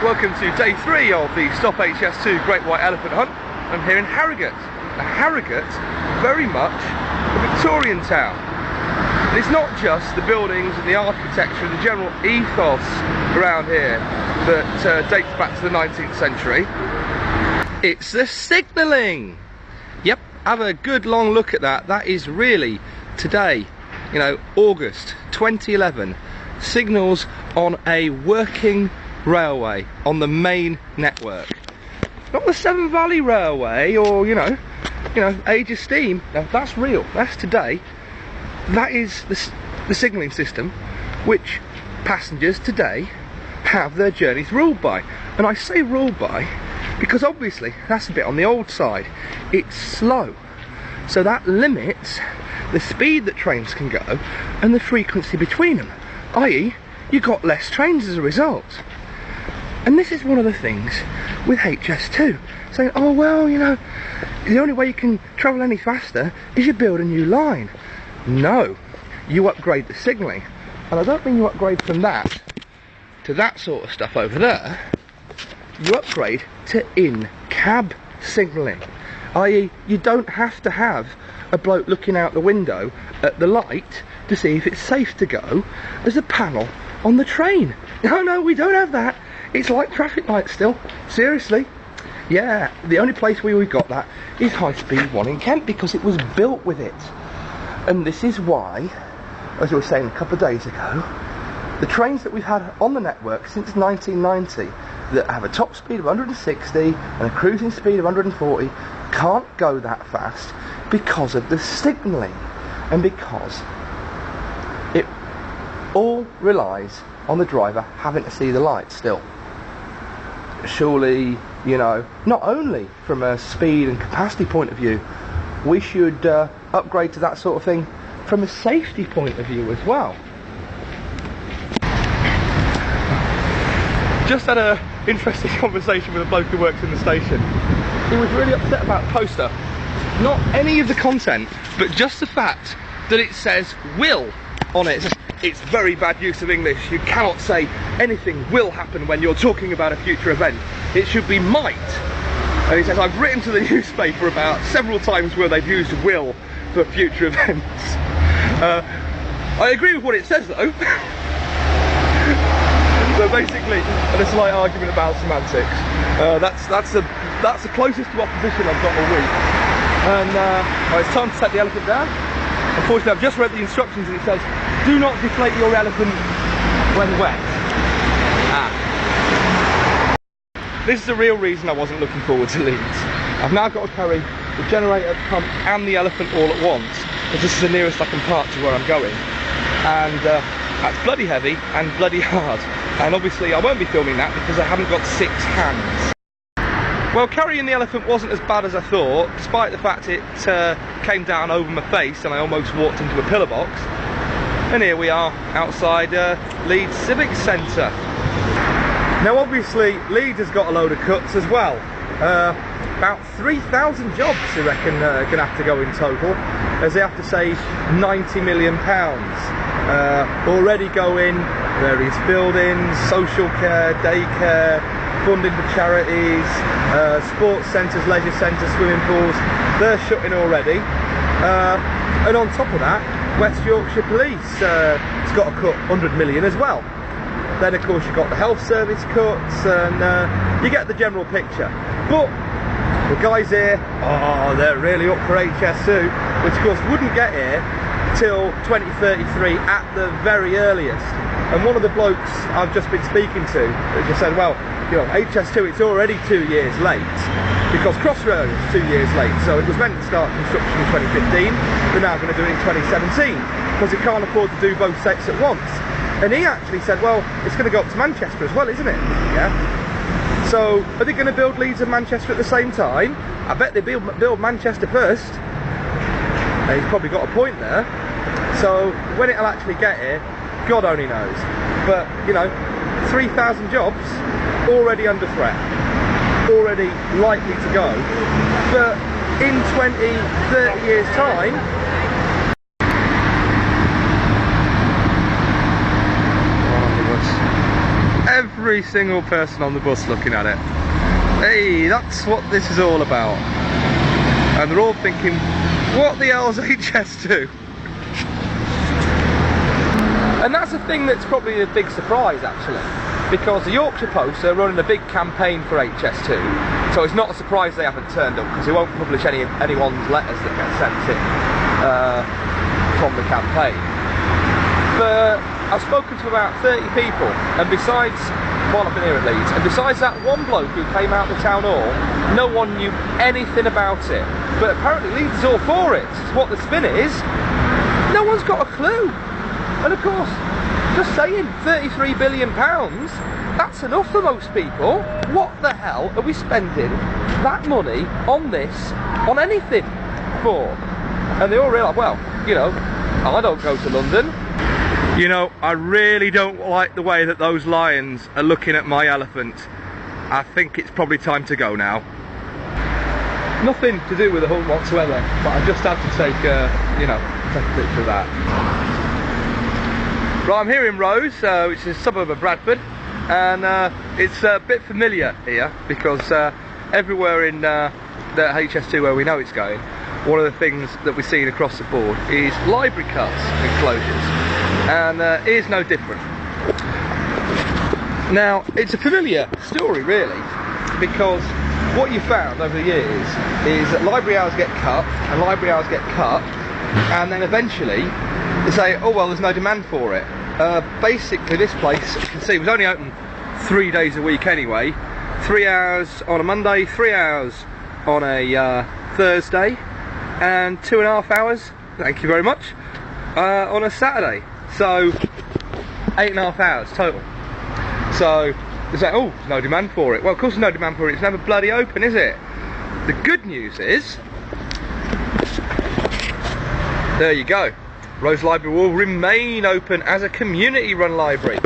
welcome to day 3 of the Stop HS2 Great White Elephant Hunt. I'm here in Harrogate. Harrogate, very much a Victorian town. And it's not just the buildings and the architecture and the general ethos around here that dates back to the 19th century. It's the signalling. Yep, have a good long look at that. That is really today, you know, August 2011. Signals on a working railway on the main network. Not the Severn Valley Railway or, you know, Age of Steam. No, that's real. That's today. That is the signalling system which passengers today have their journeys ruled by. And I say ruled by because obviously that's a bit on the old side. It's slow. So that limits the speed that trains can go and the frequency between them. I.e., you got less trains as a result. And this is one of the things with HS2, saying, oh well, you know, the only way you can travel any faster is you build a new line. No, you upgrade the signalling. And I don't mean you upgrade from that to that sort of stuff over there. You upgrade to in-cab signalling. I.e., you don't have to have a bloke looking out the window at the light to see if it's safe to go as a panel on the train. No, we don't have that. It's like traffic lights still. Seriously. Yeah, the only place where we got that is High Speed 1 in Kent because it was built with it. And this is why, as we were saying a couple of days ago, the trains that we've had on the network since 1990 that have a top speed of 160 and a cruising speed of 140 can't go that fast because of the signalling and because it all relies on the driver having to see the lights still. Surely, you know, not only from a speed and capacity point of view, we should upgrade to that sort of thing from a safety point of view as well. Just had an interesting conversation with a bloke who works in the station. He was really upset about the poster. Not any of the content, but just the fact that it says will on it. It's very bad use of English. You cannot say anything will happen when you're talking about a future event. It should be might. And he says, I've written to the newspaper about several times where they've used will for future events. I agree with what it says though. So basically, a slight argument about semantics. That's the closest to opposition I've got all week. And it's time to set the elephant down. Unfortunately, I've just read the instructions and it says, do not deflate your elephant when wet. This is the real reason I wasn't looking forward to Leeds. I've now got to carry the generator, pump and the elephant all at once, because this is the nearest I can park to where I'm going. And that's bloody heavy and bloody hard. And obviously I won't be filming that because I haven't got 6 hands. Well, carrying the elephant wasn't as bad as I thought, despite the fact it came down over my face and I almost walked into a pillar box. And here we are outside Leeds Civic Centre. Now obviously Leeds has got a load of cuts as well. About 3,000 jobs I reckon are going to have to go in total, as they have to save £90 million. Already going various buildings, social care, daycare, funding for charities, sports centres, leisure centres, swimming pools, they're shutting already. And on top of that, West Yorkshire Police has got to cut 100 million as well. Then of course you've got the health service cuts and you get the general picture. But the guys here, oh, they're really up for HS2, which of course wouldn't get here till 2033 at the very earliest. And one of the blokes I've just been speaking to just said, well, you know, HS2, it's already 2 years late because Crossroads is 2 years late. So it was meant to start construction in 2015. They're now going to do it in 2017 because it can't afford to do both sets at once. And he actually said, well, it's going to go up to Manchester as well, isn't it? Yeah. So are they going to build Leeds and Manchester at the same time? I bet they build Manchester first. And he's probably got a point there. So when it'll actually get here, God only knows. But, you know, 3,000 jobs already under threat, already likely to go. But in 20, 30 years' time, every single person on the bus looking at it. Hey, that's what this is all about. And they're all thinking, what the hell's HS2? And that's a thing that's probably a big surprise actually, because the Yorkshire Post are running a big campaign for HS2, so it's not a surprise they haven't turned up, because they won't publish anyone's letters that get sent in from the campaign. But I've spoken to about 30 people, and besides, while I've been here at Leeds, and besides that one bloke who came out of the town hall, no one knew anything about it. But apparently Leeds is all for it. So what the spin is, no one's got a clue. And of course, just saying, £33 billion, that's enough for most people. What the hell are we spending that money on this, on anything, for? And they all realise, well, you know, I don't go to London. You know, I really don't like the way that those lions are looking at my elephant. I think it's probably time to go now. Nothing to do with the hunt whatsoever, but I just had to take, you know, take a picture of that. Right, I'm here in Wrose, which is a suburb of Bradford, and it's a bit familiar here because everywhere in the HS2 where we know it's going, one of the things that we're seeing across the board is library cuts and closures, and here's no different. Now, it's a familiar story really, because what you found over the years is that library hours get cut, and library hours get cut, and then eventually they say, oh well, there's no demand for it. Basically this place, you can see, was only open 3 days a week anyway. 3 hours on a Monday, 3 hours on a Thursday, and 2.5 hours, thank you very much, on a Saturday. So 8.5 hours total. So they say, oh, there's no demand for it. Well, of course there's no demand for it, it's never bloody open, is it? The good news is, there you go. Wrose Library will remain open as a community-run library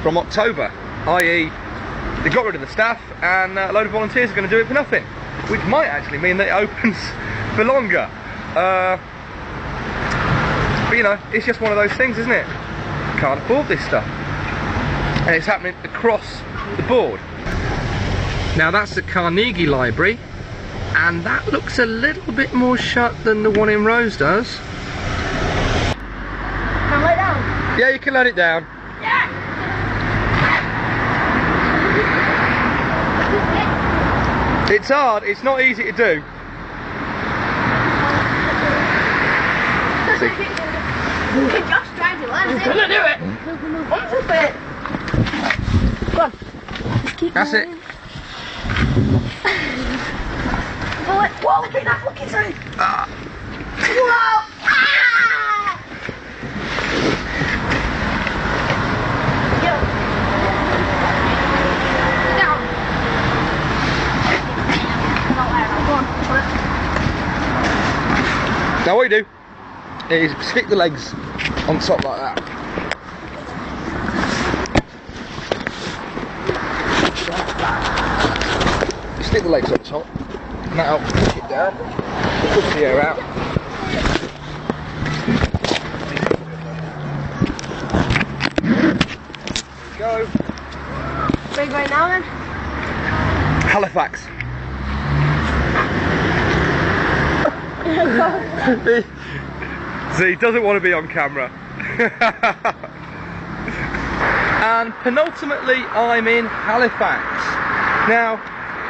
from October, i.e. they got rid of the staff and a load of volunteers are going to do it for nothing, which might actually mean that it opens for longer. But you know, it's just one of those things, isn't it? Can't afford this stuff. And it's happening across the board. Now that's the Carnegie Library, and that looks a little bit more shut than the one in Wrose does. Can I lay down? Yeah, you can let it down. Yeah. It's hard, it's not easy to do. Just trying to learn it. Gonna do it. What's up it? Go on. Just keep That's going. it. Whoa, look at that, look at it. Ah. Whoa. Ah! Now what you do is stick the legs on top like that. You stick the legs on top, and that'll push it down, push the air out. Go. Where are you going now then? Halifax. See, he doesn't want to be on camera. And penultimately, I'm in Halifax. Now,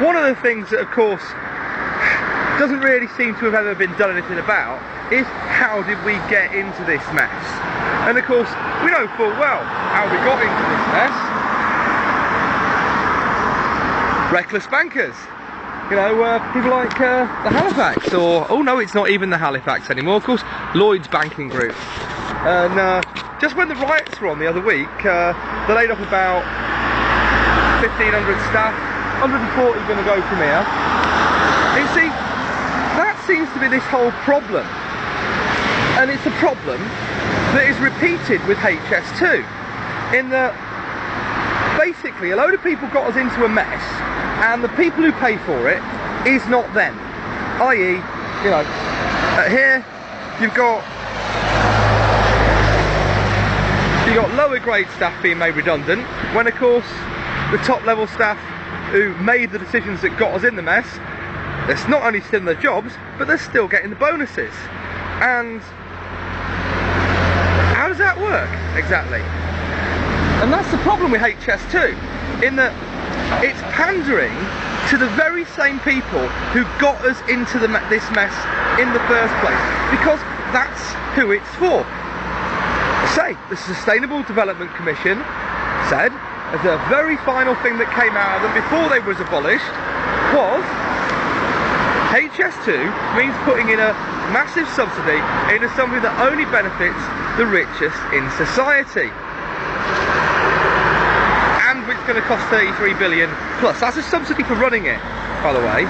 one of the things that, of course, doesn't really seem to have ever been done anything about is how did we get into this mess? And of course, we know full well how we got into this mess. Reckless bankers. You know, people like the Halifax, or, oh no, it's not even the Halifax anymore, of course, Lloyd's Banking Group. And just when the riots were on the other week, they laid off about 1,500 staff, 140 going to go from here. And you see, that seems to be this whole problem. And it's a problem that is repeated with HS2, in that basically a load of people got us into a mess, and the people who pay for it is not them. I.e., you know, here you've got lower grade staff being made redundant, when of course the top level staff who made the decisions that got us in the mess, they're not only still in their jobs, but they're still getting the bonuses. And how does that work exactly? And that's the problem with HS2, in that it's pandering to the very same people who got us into this mess in the first place, because that's who it's for. Say, the Sustainable Development Commission said, as a very final thing that came out of them before they was abolished, was HS2 means putting in a massive subsidy into something that only benefits the richest in society. And it's going to cost 33 billion plus. That's a subsidy for running it, by the way.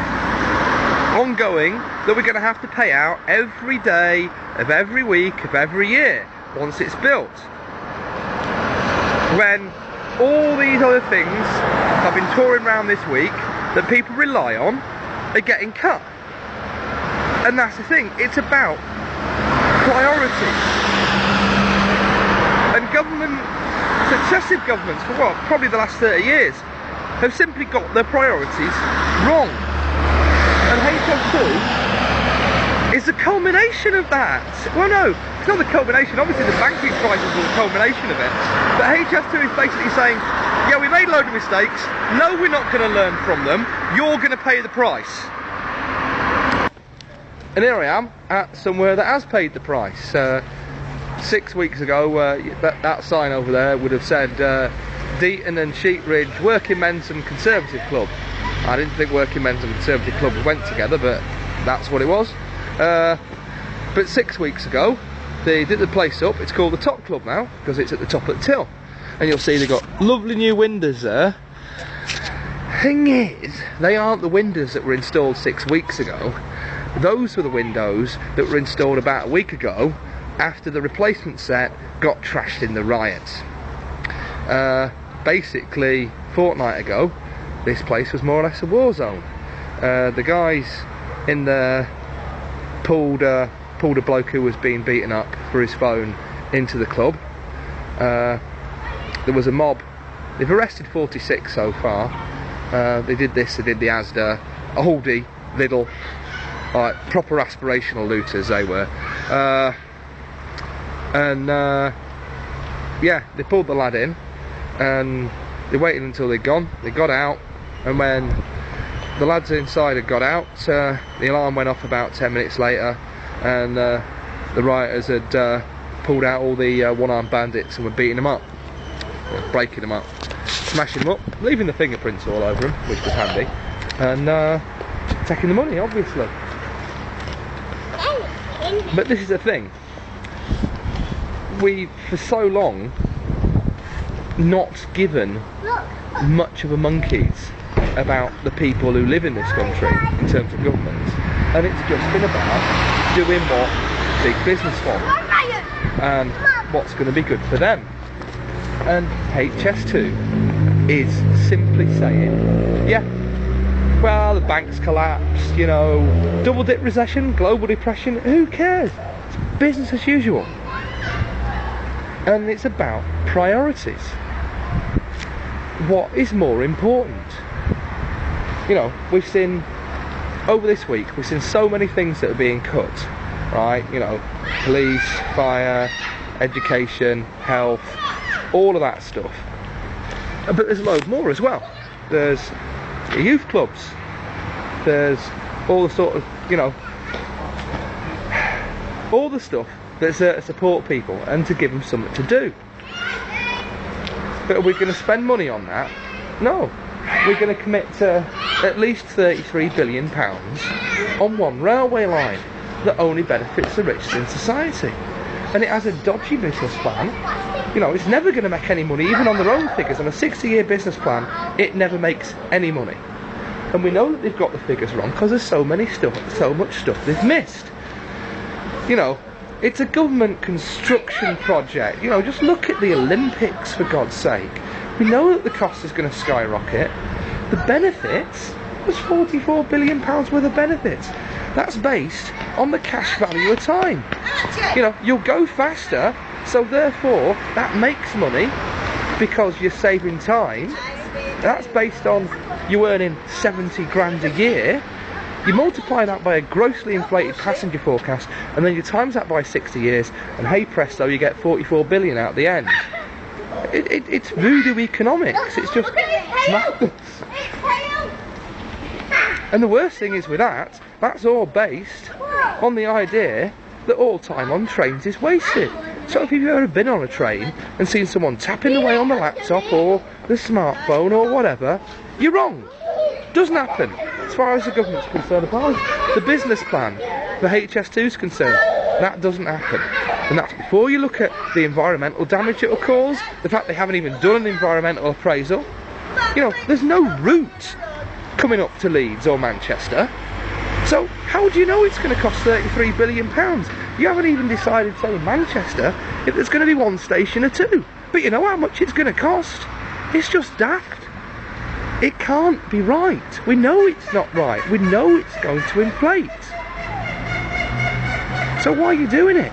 Ongoing, that we're going to have to pay out every day of every week of every year once it's built. When all these other things I've been touring around this week that people rely on are getting cut. And that's the thing, it's about priority. And successive governments for what, probably the last 30 years, have simply got their priorities wrong. And HS2 is the culmination of that. Well, no, it's not the culmination. Obviously the banking crisis was the culmination of it. But HS2 is basically saying, yeah, we made a load of mistakes. No, we're not going to learn from them. You're going to pay the price. And here I am at somewhere that has paid the price. 6 weeks ago, that sign over there would have said Deaton and Sheepridge Working Men's and Conservative Club. I didn't think Working Men's and Conservative Club went together, but that's what it was. But 6 weeks ago, they did the place up. It's called the Top Club now, because it's at the top of the till. And you'll see they've got lovely new windows there. Thing is, they aren't the windows that were installed 6 weeks ago. Those were the windows that were installed about a week ago, after the replacement set got trashed in the riots. Basically, a fortnight ago, this place was more or less a war zone. The guys in there pulled a bloke who was being beaten up for his phone into the club. There was a mob. They've arrested 46 so far. They did this, they did the Asda, Aldi, Lidl, proper aspirational looters they were. Yeah, they pulled the lad in and they waited until they'd gone. They got out, and when the lads inside had got out, the alarm went off about 10 minutes later, and the rioters had pulled out all the one-armed bandits and were beating them up, breaking them up, smashing them up, leaving the fingerprints all over them, which was handy, and taking the money, obviously. But this is the thing, we've for so long not given much of a monkeys about the people who live in this country in terms of government, and it's just been about doing what big business wants and what's going to be good for them. And HS2 is simply saying, yeah, well, the banks collapsed, you know, double dip recession, global depression, who cares? It's business as usual. And it's about priorities. What is more important? You know, we've seen, over this week, we've seen so many things that are being cut, right? You know, police, fire, education, health, all of that stuff. But there's a load more as well. There's youth clubs, there's all the sort of, you know, all the stuff that's to support people and to give them something to do. But are we going to spend money on that? No. We're going to commit to at least £33 billion on one railway line that only benefits the richest in society. And it has a dodgy business plan. You know, it's never going to make any money, even on their own figures. On a 60-year business plan, it never makes any money. And we know that they've got the figures wrong because there's so much stuff they've missed. You know, it's a government construction project. You know, just look at the Olympics, for God's sake. We know that the cost is going to skyrocket. The benefits, there's £44 billion worth of benefits. That's based on the cash value of time. You know, you'll go faster, so therefore that makes money because you're saving time. That's based on you earning 70 grand a year. You multiply that by a grossly inflated passenger forecast, and then you times that by 60 years, and hey presto, you get 44 billion out the end. It's voodoo economics. It's just madness. And the worst thing is with that, that's all based on the idea that all time on trains is wasted. So if you've ever been on a train and seen someone tapping away on the laptop or the smartphone or whatever, you're wrong. Doesn't happen. As far as the government's concerned, as far as the business plan for HS2 is concerned, that doesn't happen. And that's before you look at the environmental damage it will cause, the fact they haven't even done an environmental appraisal. You know, there's no route coming up to Leeds or Manchester. So how do you know it's going to cost £33 billion? You haven't even decided, say in Manchester, if there's going to be one station or two. But you know how much it's going to cost. It's just daft. It can't be right. We know it's not right. We know it's going to inflate. So why are you doing it?